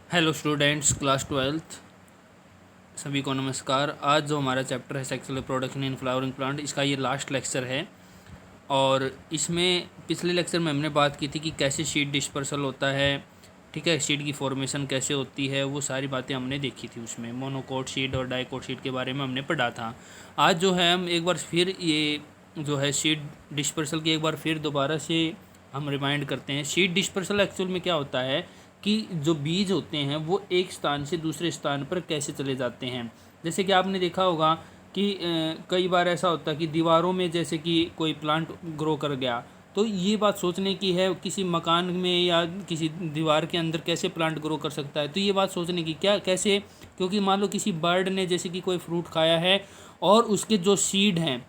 Hello students, class 12th सभी को नमस्कार। आज जो हमारा चैप्टर है sexual reproduction in flowering plant, इसका ये लास्ट लेक्चर है। और इसमें पिछले लेक्चर में हमने बात की थी कि कैसे सीड डिस्पर्सल होता है, ठीक है, सीड की फॉर्मेशन कैसे होती है, वो सारी बातें हमने देखी थी। उसमें मोनोकोट सीड और डाइकोट सीड के बारे में हमने पढ़ा था। आज जो है हम एक बार फिर ये जो है सीड डिस्पर्सल की एक बार फिर दोबारा से हम रिमाइंड करते हैं। सीड डिस्पर्सल एक्चुअल में क्या होता है कि जो बीज होते हैं वो एक स्थान से दूसरे स्थान पर कैसे चले जाते हैं। जैसे कि आपने देखा होगा कि कई बार ऐसा होता है कि दीवारों में जैसे कि कोई प्लांट ग्रो कर गया, तो ये बात सोचने की है किसी मकान में या किसी दीवार के अंदर कैसे प्लांट ग्रो कर सकता है। तो ये बात सोचने की क्या कैसे, क्योंकि मान लो किसी बर्ड ने जैसे कि कोई फ्रूट खाया है और उसके जो सीड हैं,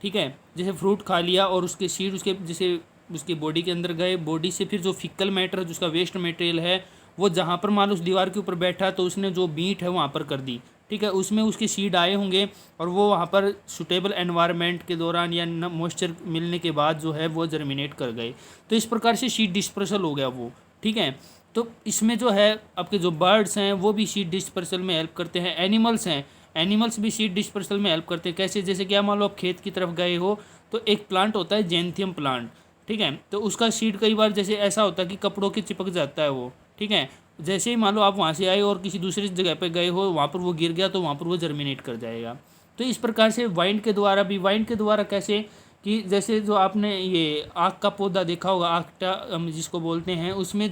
ठीक है, जैसे फ्रूट खा लिया और उसके सीड उसके जैसे उसकी बॉडी के अंदर गए, बॉडी से फिर जो फिकल मैटर, जो उसका वेस्ट मटेरियल है, वो जहाँ पर मान लो उस दीवार के ऊपर बैठा तो उसने जो बीट है वहाँ पर कर दी, ठीक है, उसमें उसके सीड आए होंगे और वो वहाँ पर सुटेबल एनवायरनमेंट के दौरान या मॉइस्चर मिलने के बाद जो है वो जर्मिनेट कर गए। तो इस प्रकार से सीड डिस्पर्सल हो गया वो, ठीक है। तो इसमें जो है आपके जो बर्ड्स हैं वो भी सीड डिस्पर्सल में हेल्प करते हैं, एनिमल्स हैं, एनिमल्स भी सीड डिस्पर्सल में हेल्प करते हैं। कैसे, जैसे क्या मान लो आप खेत की तरफ गए हो तो एक प्लांट होता है जेंथियम प्लांट, ठीक है, तो उसका सीड कई बार जैसे ऐसा होता है कि कपड़ों के चिपक जाता है वो, ठीक है। जैसे ही मान लो आप वहाँ से आए और किसी दूसरी जगह पे गए हो, वहाँ पर वो गिर गया तो वहाँ पर वो जर्मिनेट कर जाएगा। तो इस प्रकार से वाइंड के द्वारा भी, वाइंड के द्वारा कैसे कि जैसे जो आपने ये आक का पौधा देखा होगा, आकटा हम जिसको बोलते हैं, उसमें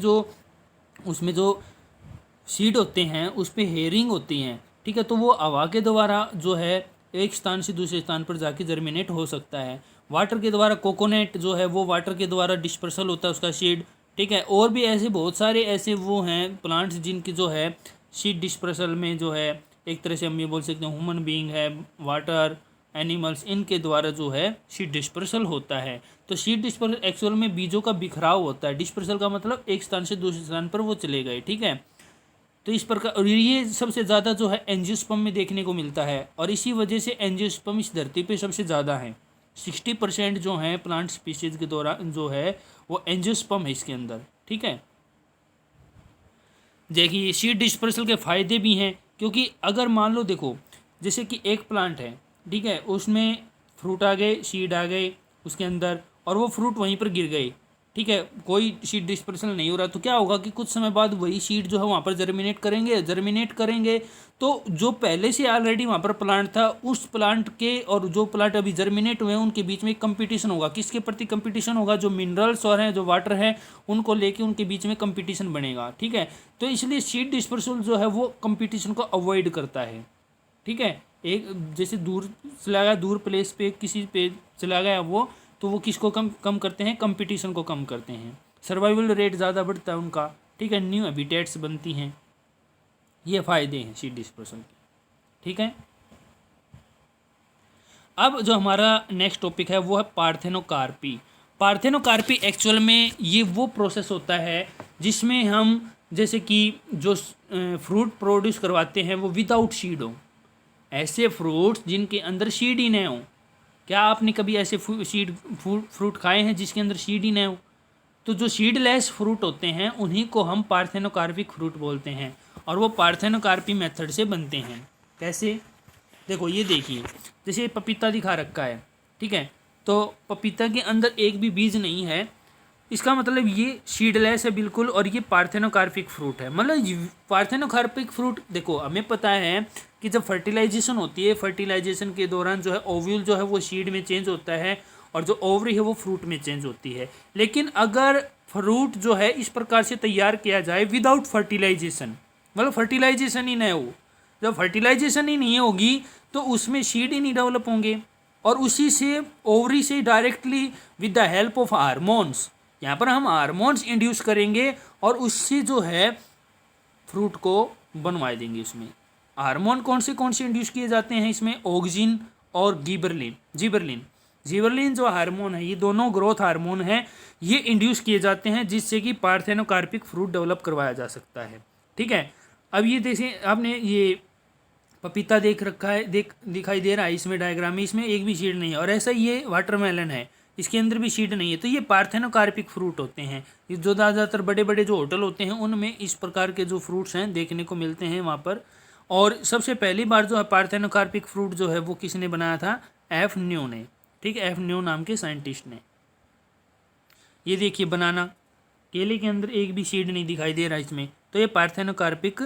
जो सीड होते हैं उस पर हेयरिंग होती हैं, ठीक है, तो वो हवा के द्वारा जो है एक स्थान से दूसरे स्थान पर जाके जर्मिनेट हो सकता है। वाटर के द्वारा कोकोनट जो है वो वाटर के द्वारा डिस्पर्सल होता है उसका सीड, ठीक है। और भी ऐसे बहुत सारे ऐसे वो हैं प्लांट्स जिनकी जो है सीड डिस्पर्सल में जो है एक तरह से हम ये बोल सकते हैं ह्यूमन बीइंग है, वाटर, एनिमल्स, इनके द्वारा जो है सीड डिस्पर्सल होता है। तो सीड डिस्पर्सल एक्चुअल में बीजों का बिखराव होता है। डिस्पर्सल का मतलब एक स्थान से दूसरे स्थान पर वो चले गए, ठीक है। तो इस प्रकार, और ये सबसे ज़्यादा जो है एंजियोस्पर्म में देखने को मिलता है और इसी वजह से एंजियोस्पर्म इस धरती पे सबसे ज़्यादा है। 60% जो है प्लांट स्पीशीज के दौरान जो है वो एंजियोस्पर्म है इसके अंदर, ठीक है। देखिए सीड डिस्पर्सल के फ़ायदे भी हैं, क्योंकि अगर मान लो देखो जैसे कि एक प्लांट है, ठीक है, उसमें फ्रूट आ गए, सीड आ गए उसके अंदर और वो फ्रूट वहीं पर गिर गए, ठीक है, कोई सीड डिस्पर्सल नहीं हो रहा, तो क्या होगा कि कुछ समय बाद वही सीड जो है वहाँ पर जर्मिनेट करेंगे। तो जो पहले से ऑलरेडी वहाँ पर प्लांट था, उस प्लांट के और जो प्लांट अभी जर्मिनेट हुए हैं उनके बीच में कंपटीशन होगा। किसके प्रति कंपटीशन होगा? जो मिनरल्स और हैं, जो वाटर है, उनको लेके उनके बीच में कंपटीशन बनेगा, ठीक है। तो इसलिए सीड डिस्पर्सल जो है वो कंपटीशन को अवॉइड करता है, ठीक है। एक जैसे दूर चला गया, दूर प्लेस पे किसी पे चला गया वो, तो वो किसको कम कम करते हैं? कंपटीशन को कम करते हैं। सर्वाइवल रेट ज़्यादा बढ़ता है उनका, ठीक है, न्यू हैबिटेट्स बनती हैं। ये फ़ायदे हैं सीड डिस्पर्सल के, ठीक है। अब जो हमारा नेक्स्ट टॉपिक है वो है पार्थेनोकार्पी। पार्थेनोकार्पी एक्चुअल में ये वो प्रोसेस होता है जिसमें हम जैसे कि जो फ्रूट प्रोड्यूस करवाते हैं वो विदाउट सीड हो। ऐसे फ्रूट्स जिनके अंदर सीड ही नहीं हो। क्या आपने कभी ऐसे फ्रूट खाए हैं जिसके अंदर सीड ही नहीं हो? तो जो सीडलेस फ्रूट होते हैं उन्हीं को हम पार्थेनोकार्पिक फ्रूट बोलते हैं और वो पार्थेनोकार्पी मेथड से बनते हैं। कैसे? देखो ये देखिए, जैसे पपीता दिखा रखा है, ठीक है, तो पपीता के अंदर एक भी बीज नहीं है, इसका मतलब ये सीडलेस है बिल्कुल और ये पार्थेनोकार्पिक फ्रूट है। मतलब पार्थेनोकार्पिक फ्रूट, देखो हमें पता है कि जब फर्टिलाइजेशन होती है, फर्टिलाइजेशन के दौरान जो है ओव्यूल जो है वो सीड में चेंज होता है और जो ओवरी है वो फ्रूट में चेंज होती है। लेकिन अगर फ्रूट जो है इस प्रकार से तैयार किया जाए विदाउट फर्टिलाइजेशन, मतलब फर्टिलाइजेशन ही नहीं हो, जब फर्टिलाइजेशन ही नहीं होगी तो उसमें सीड ही नहीं डेवलप होंगे और उसी से ओवरी से directly with the help of hormones, यहाँ पर हम हार्मोन्स इंड्यूस करेंगे और उससे जो है फ्रूट को बनवा देंगे। इसमें हार्मोन कौन से इंड्यूस किए जाते हैं? इसमें ऑक्सिन और जिबरलिन जो हार्मोन है, ये दोनों ग्रोथ हार्मोन है, ये इंड्यूस किए जाते हैं जिससे कि पार्थेनोकार्पिक फ्रूट डेवलप करवाया जा सकता है, ठीक है। अब ये जैसे आपने ये पपीता देख रखा है, दिखाई दे रहा है इसमें डायग्राम में, इसमें एक भी सीड नहीं है और ऐसा ये वाटरमेलन है, इसके अंदर भी सीड नहीं है। तो ये पार्थेनोकार्पिक फ्रूट होते हैं। ये जो ज़्यादातर बड़े बड़े जो होटल होते हैं उनमें इस प्रकार के जो फ्रूट्स हैं देखने को मिलते हैं वहाँ पर। और सबसे पहली बार जो है पार्थेनोकार्पिक फ्रूट जो है वो किसने बनाया था? एफ न्यू ने। ठीक है, एफ न्यू नाम के साइंटिस्ट ने। ये देखिए बनाना, केले के अंदर एक भी सीड नहीं दिखाई दे रहा इसमें, तो ये पार्थेनोकार्पिक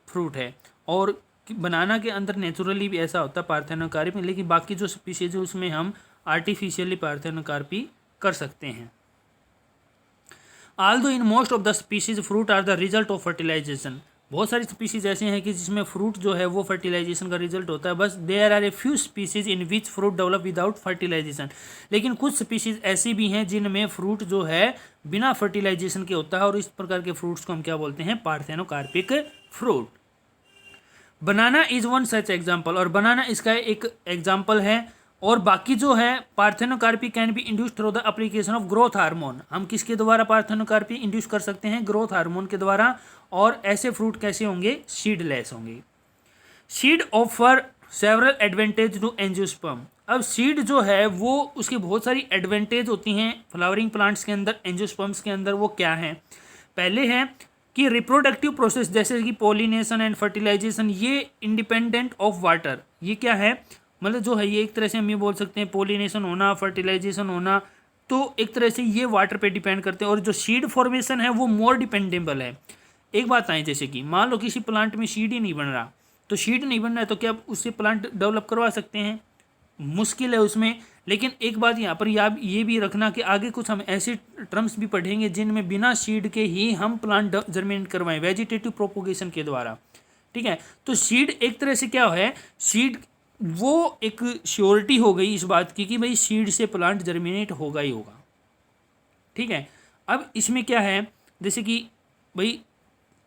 फ्रूट है। और बनाना के अंदर नेचुरली भी ऐसा होता है पार्थेनोकार्पी, लेकिन बाकी जो स्पीशीज है उसमें हम आर्टिफिशियली पार्थेनोकार्पी कर सकते हैं। Although in most of the species fruit are the result of fertilization, बहुत सारी स्पीशीज ऐसे हैं कि जिसमें फ्रूट जो है वो फर्टिलाइजेशन का रिजल्ट होता है। बस there are a few species in which fruit develop without fertilization, लेकिन कुछ स्पीशीज ऐसी भी हैं जिनमें फ्रूट जो है बिना फर्टिलाइजेशन के होता है, और इस प्रकार के फ्रूट्स को हम क्या बोलते हैं? Parthenocarpic fruit. Banana is one such example, और बनाना इसका एक एग्जाम्पल है। और बाकी जो है parthenocarpy can be induce through the application of growth hormone. हम किसके द्वारा पार्थेनोकार्पी इंड्यूस कर सकते हैं? ग्रोथ हार्मोन के द्वारा। और ऐसे फ्रूट कैसे होंगे? सीडलेस होंगे। Seed offer several advantage to angiosperm. अब सीड जो है वो उसकी बहुत सारी एडवांटेज होती हैं फ्लावरिंग प्लांट्स के अंदर, एंजियोस्पर्म्स के अंदर। वो क्या है? पहले है कि रिप्रोडक्टिव प्रोसेस जैसे कि पोलिनेशन एंड फर्टिलाइजेशन, ये इंडिपेंडेंट ऑफ वाटर। ये क्या है? मतलब जो है ये एक तरह से हम ये बोल सकते हैं पोलिनेशन होना, फर्टिलाइजेशन होना, तो एक तरह से ये वाटर पे डिपेंड करते हैं। और जो सीड फॉर्मेशन है वो मोर डिपेंडेबल है। एक बात आए, जैसे कि मान लो किसी प्लांट में सीड ही नहीं बन रहा, तो सीड नहीं बन रहा है तो क्या उससे प्लांट डेवलप करवा सकते हैं? मुश्किल है उसमें। लेकिन एक बात यहाँ पर ये भी रखना कि आगे कुछ हम ऐसे टर्म्स भी पढ़ेंगे जिनमें बिना सीड के ही हम प्लांट जर्मिनेट करवाएं, वेजिटेटिव प्रोपोगेशन के द्वारा। ठीक है, तो सीड एक तरह से क्या है? सीड वो एक श्योरिटी हो गई इस बात की कि भाई सीड से प्लांट जर्मिनेट होगा ही होगा। ठीक है, अब इसमें क्या है, जैसे कि भाई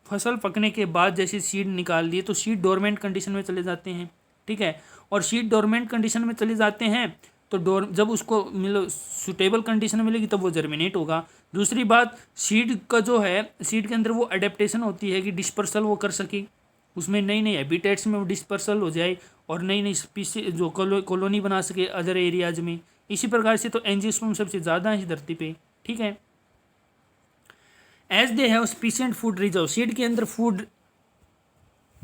फसल पकने के बाद जैसे सीड निकाल दिए तो सीड डोरमेंट कंडीशन में चले जाते हैं। ठीक है, और सीड डोरमेंट कंडीशन में चले जाते हैं तो जब उसको सुटेबल कंडीशन मिलेगी तब वो जर्मिनेट होगा। दूसरी बात, सीड का जो है सीड के अंदर वो अडेप्टेशन होती है कि डिस्पर्सल वो कर सके, उसमें नई नई हैबिटेट्स में वो डिस्पर्सल हो जाए और नई नई स्पीसीज जो कॉलोनी बना सके अदर एरियाज में। इसी प्रकार से तो एंजियोस्पर्म सबसे ज़्यादा है इस धरती पे। ठीक है, as they have sufficient food reserve, seed के अंदर फूड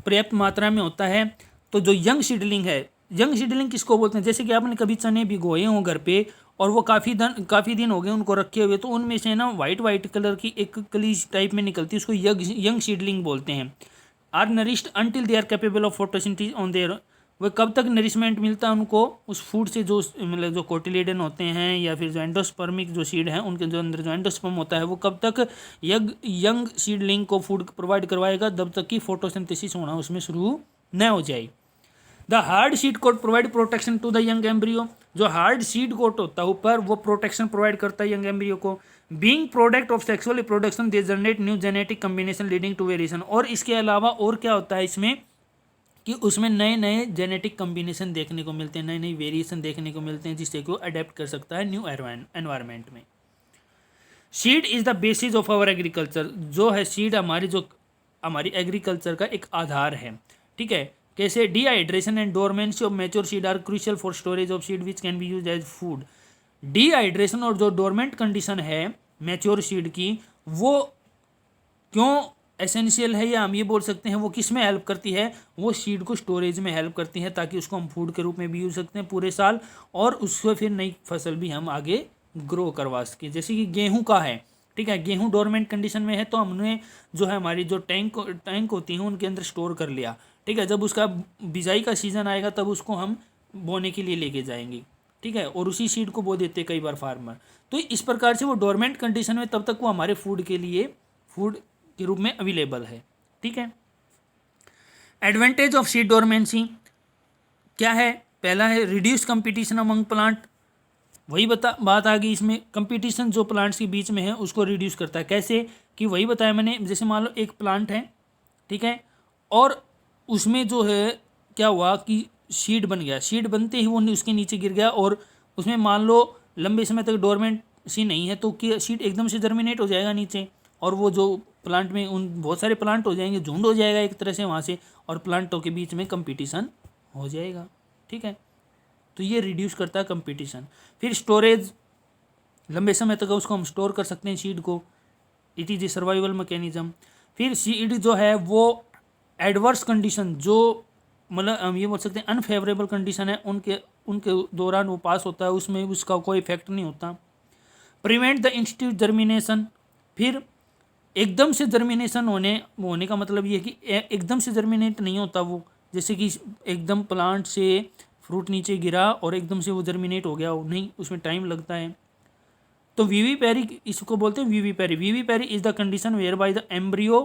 पर्याप्त मात्रा में होता है। तो जो यंग सीडलिंग है, यंग सीडलिंग किसको बोलते हैं? जैसे कि आपने कभी चने भिगोए हों घर पे और वो काफ़ी दिन हो गए उनको रखे हुए, तो उनमें से ना वाइट कलर की एक कलीज टाइप में निकलती है, उसको यंग सीडलिंग बोलते हैं। Are nourished until they are capable of photosynthesis on there, वह कब तक नरिशमेंट मिलता है उनको उस फूड से जो मतलब जो कोटिलेडन होते हैं या फिर जो एंडोस्पर्मिक जो सीड हैं उनके जो अंदर जो एंडोस्पर्म होता है वो कब तक यंग सीडलिंग को फूड प्रोवाइड करवाएगा? जब तक कि फोटोसिंथेसिस होना उसमें शुरू न हो जाए। The hard seed coat provide protection to the young embryo, जो हार्ड सीड कोट होता है ऊपर वो प्रोटेक्शन प्रोवाइड करता है यंग एम्ब्रियो को। Being product of sexual reproduction they generate new genetic combination leading to variation. और इसके अलावा और क्या होता है इसमें कि उसमें नए नए जेनेटिक कम्बिनेशन देखने को मिलते हैं, नए नए वेरिएशन देखने को मिलते हैं जिससे कि वो अडेप्ट कर सकता है न्यू एनवायरनमेंट में। Seed is the basis of our agriculture, जो है सीड हमारी एग्रीकल्चर का एक आधार है। ठीक है, कैसे? Dehydration and dormancy of mature seed are crucial for storage of seed which can be use as food. Dehydration और जो डोरमेंट कंडीशन है मैच्योर सीड की, वो क्यों एसेंशियल है, या हम ये बोल सकते हैं वो किस में हेल्प करती है? वो सीड को स्टोरेज में हेल्प करती है ताकि उसको हम फूड के रूप में भी यूज सकते हैं पूरे साल, और उससे फिर नई फसल भी हम आगे ग्रो करवा सकें। जैसे कि गेहूं का है, ठीक है, गेहूं डोरमेंट कंडीशन में है तो हमने जो है हमारी जो टैंक होती हैं उनके अंदर स्टोर कर लिया। ठीक है, जब उसका बिजाई का सीज़न आएगा तब उसको हम बोने के लिए लेके जाएंगे। ठीक है, और उसी सीड को बो देते कई बार फार्मर। तो इस प्रकार से वो डोरमेंट कंडीशन में तब तक वो हमारे फूड के लिए फूड के रूप में अवेलेबल है। ठीक है, एडवांटेज ऑफ सीड डोरमेंसी क्या है? पहला है रिड्यूस कंपटीशन अमंग प्लांट, वही बात आ गई इसमें, कंपटीशन जो प्लांट्स के बीच में है उसको रिड्यूस करता है। कैसे? कि वही बताया मैंने, जैसे मान लो एक प्लांट है, ठीक है, और उसमें जो है क्या हुआ कि सीड बन गया, सीड बनते ही वो उसके नीचे गिर गया और उसमें मान लो लंबे समय तक डोरमेंट सी नहीं है तो कि सीड एकदम से जर्मिनेट हो जाएगा नीचे, और वो जो प्लांट में उन बहुत सारे प्लांट हो जाएंगे, झुंड हो जाएगा एक तरह से वहाँ से, और प्लांटों के बीच में कंपटीशन हो जाएगा। ठीक है, तो ये रिड्यूस करता है कंपटीशन। फिर स्टोरेज लंबे समय तक उसको हम स्टोर कर सकते हैं सीड को, it is a survival mechanism. फिर सीड जो है वो एडवर्स कंडीशन, जो मतलब हम ये बोल सकते हैं अनफेवरेबल कंडीशन है, उनके उनके दौरान वो पास होता है, उसमें उसका कोई इफेक्ट नहीं होता। प्रिवेंट द इंस्टीट्यूट जर्मिनेशन, फिर एकदम से जर्मिनेशन होने का मतलब ये है कि एकदम से जर्मिनेट नहीं होता वो, जैसे कि एकदम प्लांट से फ्रूट नीचे गिरा और एकदम से वो जर्मिनेट हो गया, नहीं, उसमें टाइम लगता है। तो वीवीपेरी इसको बोलते हैं vivipary. Vivipary is the condition whereby the embryo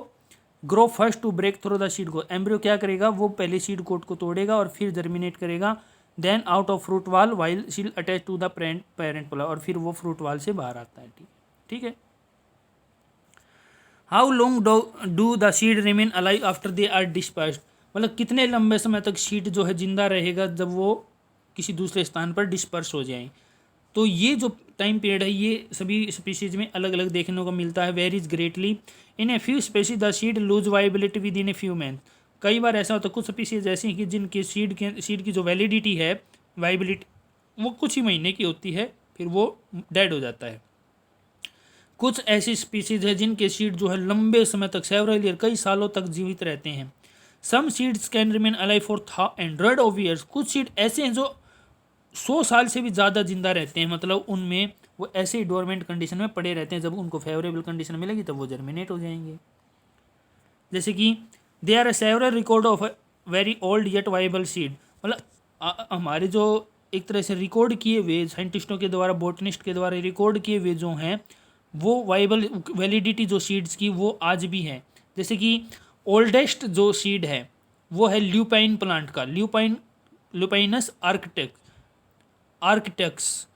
grow first to break through the seed coat. Embryo क्या करेगा, वो पहले सीड कोट को तोड़ेगा और फिर जर्मिनेट करेगा, देन आउट ऑफ फ्रूट वाल वाइल शील अटैच टू द पेरेंट पोला, और फिर वो फ्रूट वाल से बाहर आता है। ठीक है। How long do the seed remain alive after they are dispersed, मतलब कितने लंबे समय तक सीड जो है जिंदा रहेगा जब वो किसी दूसरे स्थान पर डिस्पर्स हो जाए। तो ये जो टाइम पीरियड है ये सभी स्पीशीज में अलग अलग देखने को मिलता है, varies greatly. In a few species the seed lose viability within a few month. कई बार ऐसा होता है, कुछ स्पीशीज ऐसी हैं कि जिनकी सीड की जो वैलिडिटी है, वाइबिलिटी, वो कुछ ही महीने की होती है, फिर वो डेड हो जाता है। कुछ ऐसी स्पीशीज है जिनके सीड जो है लंबे समय तक, सेवरल ईयर, कई सालों तक जीवित रहते हैं। Some seeds can remain alive for 100 of years. कुछ सीड ऐसे हैं जो 100 साल से भी ज़्यादा जिंदा रहते हैं, मतलब उनमें वो ऐसे ही डोरमेंट कंडीशन में पड़े रहते हैं, जब उनको फेवरेबल कंडीशन मिलेगी तब वो जर्मिनेट हो जाएंगे। जैसे कि they are several record of very old yet viable seed, मतलब हमारे जो एक तरह से रिकॉर्ड किए हुए साइंटिस्टों के द्वारा, बोटनिस्ट के द्वारा रिकॉर्ड किए हुए जो हैं वो वाइबल वैलिडिटी जो सीड्स की वो आज भी है। जैसे कि ओल्डेस्ट जो सीड है वो है ल्यूपाइन प्लांट का, ल्यूपाइनस आर्कटेक्स।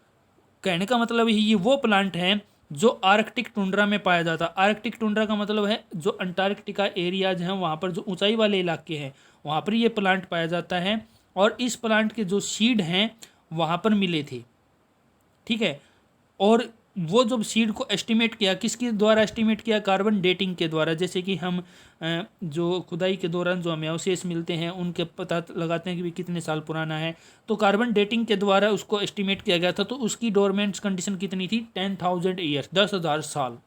कहने का मतलब ये वो प्लांट है जो आर्कटिक टुंड्रा में पाया जाता है। आर्कटिक टुंड्रा का मतलब है जो अंटार्कटिका एरियाज हैं, वहाँ पर जो ऊंचाई वाले इलाके हैं वहाँ पर ये प्लांट पाया जाता है, और इस प्लांट के जो सीड हैं वहाँ पर मिले थे। ठीक है। और वो जब सीड को एस्टिमेट किया, किसके द्वारा एस्टिमेट किया, कार्बन डेटिंग के द्वारा। जैसे कि हम जो खुदाई के दौरान जो हमें अवशेष मिलते हैं उनके पता लगाते हैं कि भी कितने साल पुराना है, तो कार्बन डेटिंग के द्वारा उसको एस्टिमेट किया गया था। तो उसकी डोरमेंट कंडीशन कितनी थी, 10,000 ईयर्स, 10,000 साल,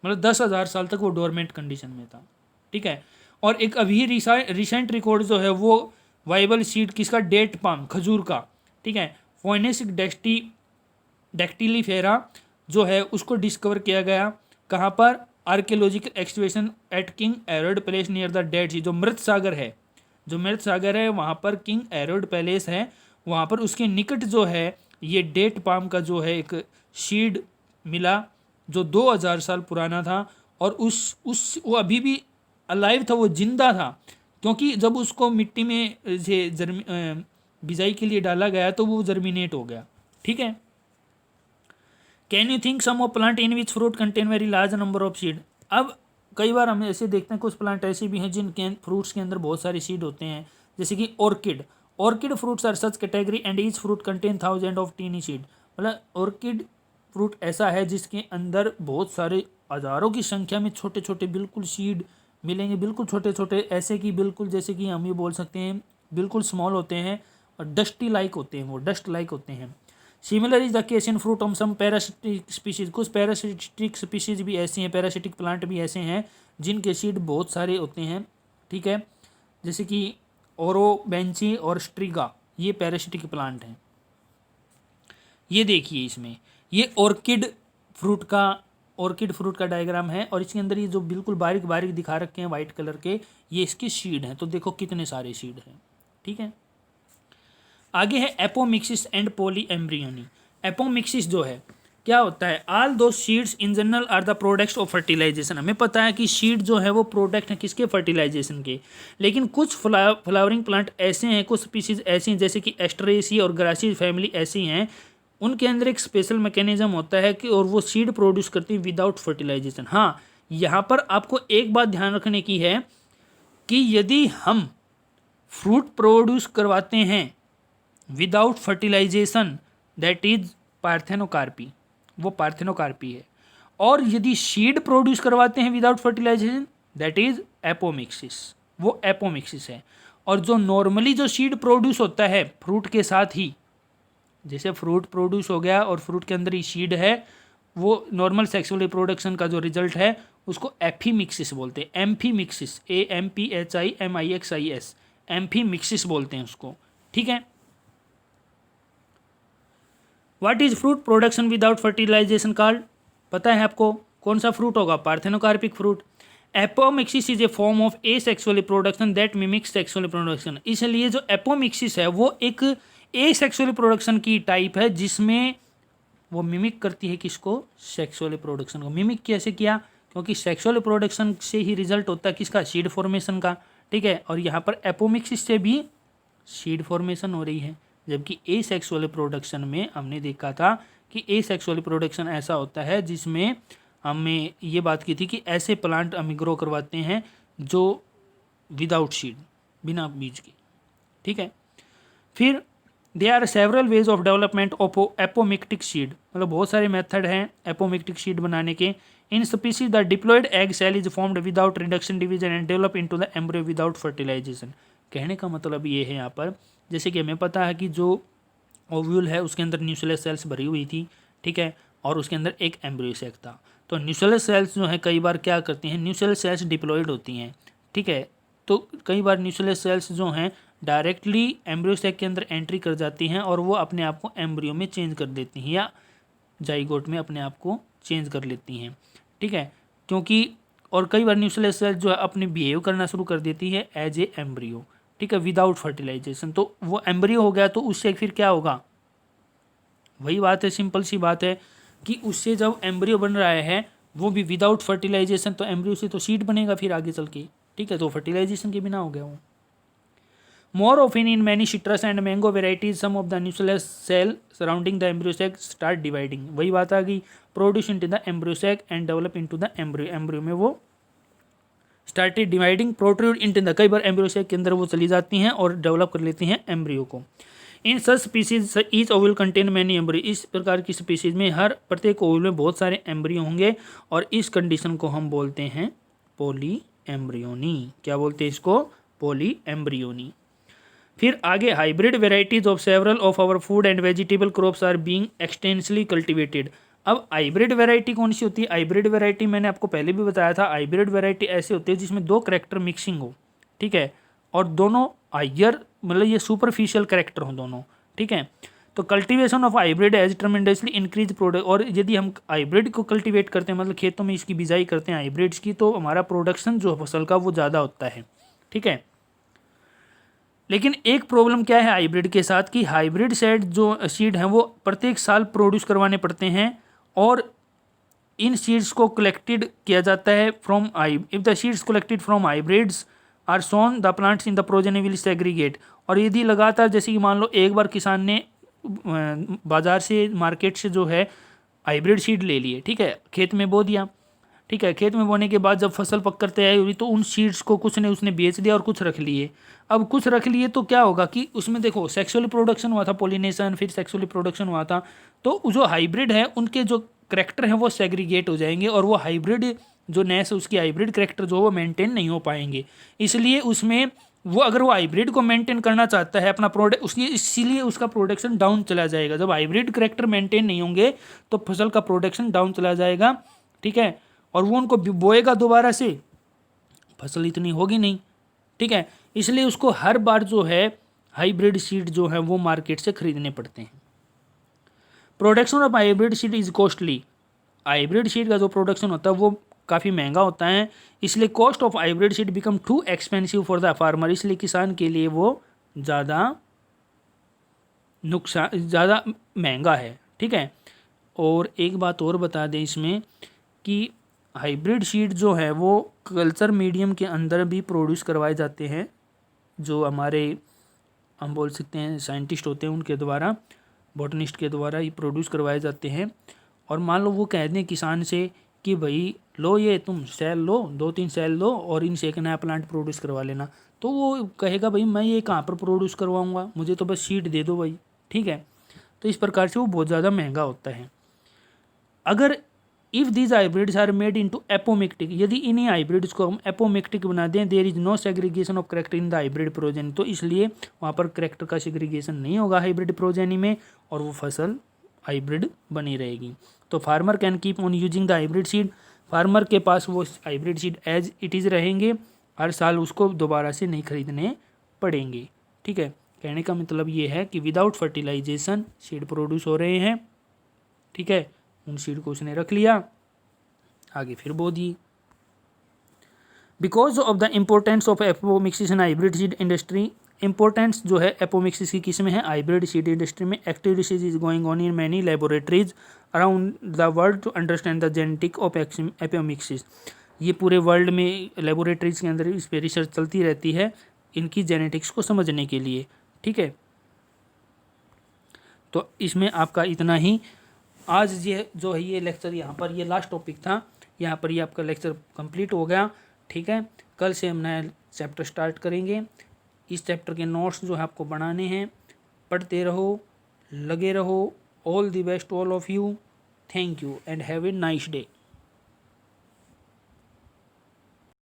मतलब 10,000 साल तक वो डोरमेंट कंडीशन में था। ठीक है। और एक अभी रिसेंट रिकॉर्ड जो है वो वाइबल सीड किसका, डेट पाम, खजूर का। ठीक है। फोइनेसिक डेक्टिलीफेरा जो है उसको डिस्कवर किया गया, कहाँ पर, archaeological excavation at King Herod palace near the Dead Sea. जो मृत सागर है वहाँ पर किंग एरोड पैलेस है, वहाँ पर उसके निकट जो है ये डेट पाम का जो है एक शीड मिला जो 2000 साल पुराना था, और उस वो अभी भी अलाइव था, वो जिंदा था, क्योंकि जब उसको मिट्टी में बिजाई के लिए डाला गया तो वो जर्मिनेट हो गया। ठीक है। Can you think some of plant in which fruit contain very large number of seed. अब कई बार हम ऐसे देखते हैं कुछ प्लांट ऐसे भी हैं जिनके फ्रूट्स के अंदर बहुत सारे सीड होते हैं, जैसे कि orchid fruits are such category and each fruit contain 1000 of tiny seed. मतलब ऑर्किड फ्रूट ऐसा है जिसके अंदर बहुत सारे हज़ारों की संख्या में छोटे छोटे बिल्कुल सीड मिलेंगे, बिल्कुल छोटे छोटे, ऐसे कि बिल्कुल जैसे कि हम ये बोल सकते हैं बिल्कुल स्मॉल होते हैं और डस्टी लाइक होते हैं, वो डस्ट लाइक होते हैं। Similar is the case in fruit of some parasitic species. कुछ पैरासिटिक स्पीशीज भी ऐसी हैं, पैरासिटिक प्लांट भी ऐसे हैं जिनके सीड बहुत सारे होते हैं। ठीक है। जैसे कि ओरोबेंची और स्ट्रिगा, ये पैरासिटिक प्लांट हैं। ये देखिए इसमें ये ऑर्किड फ्रूट का डायग्राम है, और इसके अंदर ये जो बिल्कुल बारीक बारीक दिखा रखे हैं वाइट कलर के, ये इसके सीड हैं। तो देखो कितने सारे सीड हैं। ठीक है। आगे है apomixis and polyembryony. Apomixis जो है क्या होता है, all do seeds in general are the products of fertilization. हमें पता है कि सीड जो है वो प्रोडक्ट है किसके, फर्टिलाइजेशन के। लेकिन कुछ फ्लावरिंग प्लांट ऐसे हैं, कुछ स्पीशीज ऐसी हैं जैसे कि एस्ट्रेसी और ग्रासीज फैमिली ऐसी हैं, उनके अंदर एक स्पेशल मैकेनिज्म होता है कि और वो सीड प्रोड्यूस करती है विदाउट फर्टिलाइजेशन। हाँ, यहाँ पर आपको एक बात ध्यान रखने की है कि यदि हम फ्रूट प्रोड्यूस करवाते हैं without fertilization, that is parthenocarpy, वो पार्थेनोकार्पी है। और यदि सीड प्रोड्यूस करवाते हैं without fertilization, that is apomixis, वो एपोमिक्सिस है। और जो नॉर्मली जो सीड प्रोड्यूस होता है फ्रूट के साथ ही, जैसे फ्रूट प्रोड्यूस हो गया और फ्रूट के अंदर ही सीड है, वो नॉर्मल सेक्सुअल रिप्रोडक्शन का जो रिजल्ट है उसको एफीमिक्सिस बोलते हैं। एम्फीमिक्सिस, AMPHIMIXIS, एम्फीमिक्सिस बोलते हैं उसको। ठीक है। What is fruit production without fertilization called? पता है आपको कौन सा फ्रूट होगा? Parthenocarpic fruit. Apomixis is a form of asexual reproduction that mimics sexual reproduction. इसलिए जो एपोमिक्सिस है वो एक एसेक्सुअल रिप्रोडक्शन की टाइप है जिसमें वो मिमिक करती है किसको? सेक्सुअल रिप्रोडक्शन को। मिमिक कैसे किया? क्योंकि सेक्सुअल रिप्रोडक्शन से ही रिजल्ट होता है किसका? सीड फॉर्मेशन का। ठीक है। और यहाँ पर एपोमिक्सिस से भी सीड फॉर्मेशन हो रही है, जबकि एसेक्सुअल रिप्रोडक्शन में हमने देखा था कि एसेक्सुअल रिप्रोडक्शन ऐसा होता है जिसमें हमें ये बात की थी कि ऐसे प्लांट हम ग्रो करवाते हैं जो विदाउट सीड, बिना बीज के। ठीक है। फिर they are several ways of development of apomictic seed, मतलब बहुत सारे मेथड हैं एपोमिक्टिक सीड बनाने के। In species the diploid egg cell is formed without reduction division and develop into the embryo without fertilisation. कहने का मतलब ये है यहाँ पर, जैसे कि हमें पता है कि जो ओव्यूल है उसके अंदर न्यूक्लियस सेल्स भरी हुई थी। ठीक है। और उसके अंदर एक एम्ब्रियो सेक था। तो न्यूक्लियस सेल्स जो है कई बार क्या करती हैं? न्यूक्लियस सेल्स डिप्लॉयड होती हैं। ठीक है। तो कई बार न्यूक्लियस सेल्स जो हैं डायरेक्टली एम्ब्रियो सेक के अंदर एंट्री कर जाती हैं और वो अपने आप को एम्ब्रियो में चेंज कर देती हैं या जाइगोट में अपने आप को चेंज कर लेती हैं। ठीक है। क्योंकि और कई बार न्यूक्लियस सेल्स जो है अपने बिहेव करना शुरू कर देती है एज ए एम्ब्रियो। ठीक है, विदाउट फर्टिलाइजेशन। तो वो एम्ब्रियो हो गया तो उससे फिर क्या होगा? वही बात है, सिंपल सी बात है कि उससे जब एम्ब्रियो बन रहा है वो भी विदाउट फर्टिलाइजेशन, तो एम्ब्रियो से तो सीड बनेगा फिर आगे चल के। ठीक है। तो फर्टिलाइजेशन के बिना हो गया वो। More often in many citrus and mango varieties some of the nucleus cell surrounding the embryo sac start dividing. वही बात आ गई, produce into the embryo sac and develop into the embryo. Embryo में वो started dividing, protrude into the, कई बार embryo sac के अंदर वो चली जाती हैं और डेवलप कर लेती हैं एम्ब्रियो को। In such species each ovule contain many embryo. इस प्रकार की स्पीसीज में हर प्रत्येक ओवल में बहुत सारे एम्ब्रियो होंगे और इस कंडीशन को हम बोलते हैं पॉली एम्ब्रियोनी। क्या बोलते हैं इसको? Polyembryony. फिर आगे hybrid varieties of several of our food and vegetable crops are being extensively cultivated. अब हाइब्रिड वैरायटी कौन सी होती है? हाइब्रिड वैरायटी मैंने आपको पहले भी बताया था, हाइब्रिड वैरायटी ऐसे होती है जिसमें दो करेक्टर मिक्सिंग हो। ठीक है। और दोनों हायर, मतलब ये सुपरफिशियल करेक्टर हो दोनों। ठीक है। तो cultivation of hybrid as tremendously increase product. और यदि हम हाइब्रिड को कल्टीवेट करते हैं, मतलब खेतों में इसकी बिजाई करते हैं हाइब्रिड्स की, तो हमारा प्रोडक्शन जो फसल का वो ज़्यादा होता है। ठीक है। लेकिन एक प्रॉब्लम क्या है हाइब्रिड के साथ कि हाइब्रिड सीड हैं वो प्रत्येक साल प्रोड्यूस करवाने पड़ते हैं और इन सीड्स को कलेक्टेड किया जाता है from if the seeds collected from hybrids are sown the plants in the progeny will segregate. और यदि लगातार, जैसे कि मान लो एक बार किसान ने बाजार से, मार्केट से जो है हाइब्रिड सीड ले लिए, ठीक है, खेत में बो दिया। ठीक है। खेत में बोने के बाद जब फसल पक कर तैयार हुई तो उन सीड्स को कुछ ने उसने बेच दिया और कुछ रख लिए। अब कुछ रख लिए तो क्या होगा कि उसमें देखो सेक्सुअल प्रोडक्शन हुआ था, पोलिनेशन, फिर सेक्सुअल प्रोडक्शन हुआ था। तो जो हाइब्रिड है उनके जो करेक्टर हैं वो सेग्रीगेट हो जाएंगे और वो हाइब्रिड जो नेस उसकी हाइब्रिड करेक्टर जो वो मेंटेन नहीं हो पाएंगे। इसलिए उसमें वो, अगर वो हाइब्रिड को मेंटेन करना चाहता है अपना प्रोडक्ट, उसकी इसीलिए उसका प्रोडक्शन डाउन चला जाएगा। जब हाइब्रिड करेक्टर मेंटेन नहीं होंगे तो फसल का प्रोडक्शन डाउन चला जाएगा। ठीक है। और वो उनको बोएगा दोबारा से, फसल इतनी होगी नहीं। ठीक है। इसलिए उसको हर बार जो है हाइब्रिड सीड जो है वो मार्केट से खरीदने पड़ते हैं। Production of hybrid seed is costly. Hybrid seed का जो प्रोडक्शन होता है वो काफ़ी महंगा होता है, इसलिए cost of hybrid seed become too expensive for the farmer. इसलिए किसान के लिए वो ज़्यादा महंगा है। ठीक है। और एक बात और बता दें इसमें कि हाइब्रिड सीड जो है वो कल्चर मीडियम के अंदर भी प्रोड्यूस करवाए जाते हैं, जो हमारे, हम बोल सकते हैं साइंटिस्ट होते हैं उनके द्वारा, बॉटनिस्ट के द्वारा ही प्रोड्यूस करवाए जाते हैं। और मान लो वो कह दें किसान से कि भाई लो ये तुम सेल लो, 2-3 सेल लो और इनसे एक नया प्लांट प्रोड्यूस करवा लेना, तो वो कहेगा भाई मैं ये कहाँ पर प्रोड्यूस करवाऊँगा, मुझे तो बस सीड दे दो भाई। ठीक है। तो इस प्रकार से वो बहुत ज़्यादा महंगा होता है। अगर if these hybrids are made into apomictic, यदि इन्हीं हाइब्रिड्स को हम एपोमिक्टिक बना दें, there is no segregation of character in the hybrid progeny, तो इसलिए वहाँ पर करेक्टर का सेग्रीगेशन नहीं होगा हाइब्रिड प्रोजेनी में और वो फसल हाइब्रिड बनी रहेगी। तो farmer can keep on using the hybrid seed, farmer के पास वो hybrid seed as it is रहेंगे, हर साल उसको दोबारा से नहीं खरीदने पड़ेंगे। ठीक है, कहने का मतलब ये है कि विदाउट फर्टिलाइजेशन सीड प्रोड्यूस हो रहे हैं। ठीक है, उन सीड को उसने रख लिया, आगे फिर बो दी। Because of the importance of apomixis in hybrid seed industry, importance जो है एपोमिक्सिस की किस में है, हाइब्रिड सीड इंडस्ट्री में। Active research is going on in many laboratories around the world to understand the genetic of apomixis, ये पूरे world में लेबोरेटरीज के अंदर इस पर रिसर्च चलती रहती है इनकी जेनेटिक्स को समझने के लिए। ठीक है, तो इसमें आपका इतना ही। आज ये जो है ये लेक्चर यहाँ पर ये लास्ट टॉपिक था, यहाँ पर ये आपका लेक्चर कंप्लीट हो गया। ठीक है, कल से हम नया चैप्टर स्टार्ट करेंगे। इस चैप्टर के नोट्स जो है आपको बनाने हैं, पढ़ते रहो, लगे रहो। All the best all of you, thank you and have a nice day.